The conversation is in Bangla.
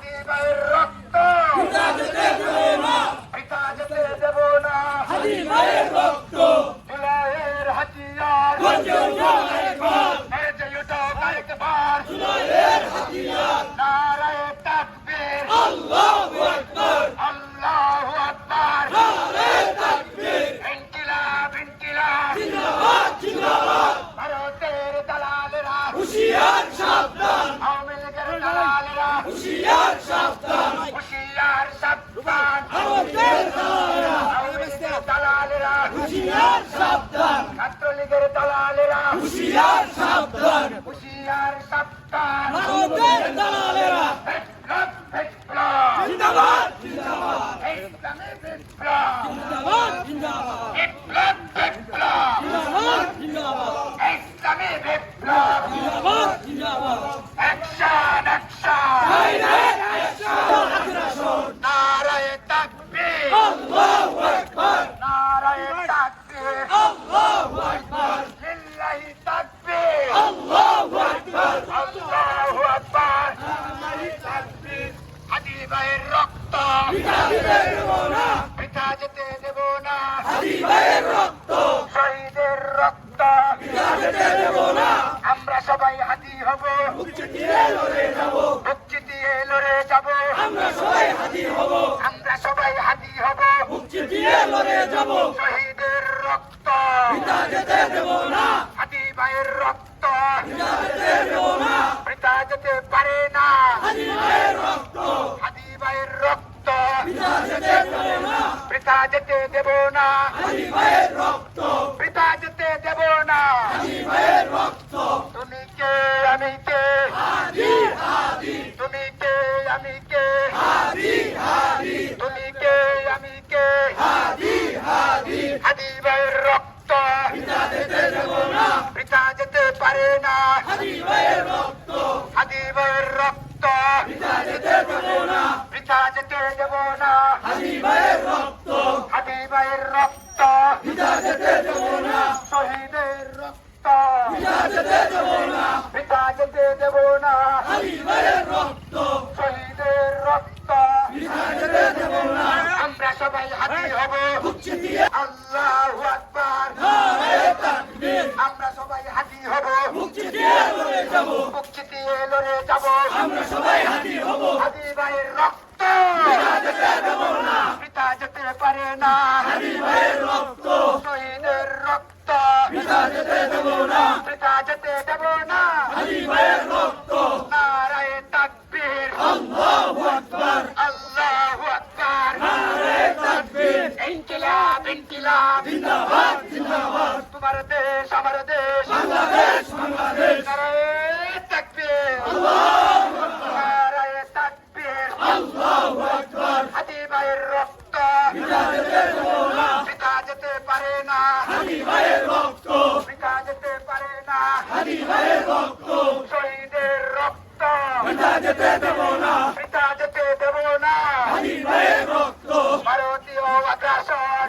হাদি ভাইয়ের রক্ত পিতা যেতে দেব না, জুলাইয়ের হাতিয়ার মেরে উঠো কয়েকবার, নারায়ে তাকবীর, আল্লাহু আকবার, ইনকিলাব ইনকিলাব, ভারতের দালালেরা হুঁশিয়ার সাবধান, আওয়ামী লীগের দালালেরা হুঁশিয়ার সাবধান, হুঁশিয়ার সাবধান, ভারতের দালালেরা হুঁশিয়ার সাবধান, ছাত্রলীগের দালালেরা হুঁশিয়ার সাবধান, হুঁশিয়ার সাবধান, ভারতের দালালেরা বিপ্লব বিপ্লব জিন্দাবাদ জিন্দাবাদ, ইসলামী বিপ্লব জিন্দাবাদ জিন্দাবাদ, বিপ্লব বিপ্লব জিন্দাবাদ জিন্দাবাদ, ইসলামী বিপ্লব জিন্দাবাদ জিন্দাবাদ, অ্যাকশন অ্যাকশন ডাইরেক্ট অ্যাকশন, নারায়ে তাকবীর, আল্লাহু আকবার, নারায়ে তাকবীর, আল্লাহু আকবার, লিল্লাহি তাকবীর, আল্লাহু আকবার, আল্লাহু আকবার, লিল্লাহি তাকবীর। হাদি ভাইয়ের রক্ত পিতা যেতে দেব না, পিতা যেতে দেব না, হাদি ভাইয়ের রক্ত, শহীদের রক্ত পিতা যেতে দেব না, আমরা সবাই হাদি হব, মুক্তি দিয়ে লড়ে যাব, মুক্তি দিয়ে লড়ে যাব, আমরা সবাই হাদি হব, আমরা সবাই হাদি হব, মুক্তি দিয়ে লড়ে যাব, শহীদের রক্ত পিতা যেতে দেব না, হাদি ভাইয়ের রক্ত পিতা যেতে দেব না, পিতা যেতে পারে না, হাদি ভাইয়ের রক্ত, হাদি ভাইয়ের রক্ত পিতা যেতে দেব না, পিতা যেতে দেব না, হাদি ভাইয়ের রক্ত পিতা যেতে দেব না, হাদি ভাইয়ের রক্ত, তুমি কে আমি কে, হাদি হাদি, তুমি কে আমি কে, হাদি হাদি, তুমি কে আমি কে, হাদি হাদি, হাদি ভাইয়ের রক্ত পিতা যেতে দেব না, পিতা যেতে পারে না, হাদি ভাইয়ের রক্ত, হাদি ভাইয়ের রক্ত পিতা যেতে দেব না, পিতা যেতে দেব না, হাদি ভাইয়ের রক্ত, হাদি ভাইয়ের রক্ত পিতা যেতে দেব না, শহীদের রক্ত পিতা যেতে দেব না, পিতা যেতে দেব না, হাদি ভাইয়ের রক্ত, শহীদের রক্ত পিতা যেতে দেব না, আমরা সবাই হাদি হব, মুক্তি দিয়ে আল্লাহু আকবার, নারায়ে তাকবীর, আমরা সবাই হাদি হব, মুক্তি দিয়ে লড়ে যাব, মুক্তি দিয়ে লড়ে যাব, আমরা সবাই হাদি হব, হাদি ভাইয়ের রক্ত পিতা যেতে দেব না, পিতা যেতে পারে না, হাদি ভাইয়ের রক্ত, শহীদের রক্ত পিতা যেতে দেব না, পিতা যেতে দেব না, হাদি ভাইয়ের রক্ত, নারায়ে তাকবীর, আল্লাহু আকবার, আল্লাহু আকবার, নারায়ে তাকবীর, ইনকিলাব ইনকিলাব জিন্দাবাদ জিন্দাবাদ, তোমার দেশ আমার দেশ বাংলাদেশ বাংলাদেশ, নারায়ে তাকবীর, আল্লাহু আকবার, নারায়ে তাকবীর, আল্লাহু আকবার, হাদি ভাইয়ের রক্ত পিতা যেতে দেব না, পিতা যেতে পারে না, হাদি ভাইয়ের রক্ত, পিতা যেতে পারে না, হাদি ভাইয়ের রক্ত, শহীদের রক্ত পিতা যেতে দেব না, পিতা যেতে দেব না, হাদি ভাইয়ের রক্ত, ভারতীয় আগ্রাসন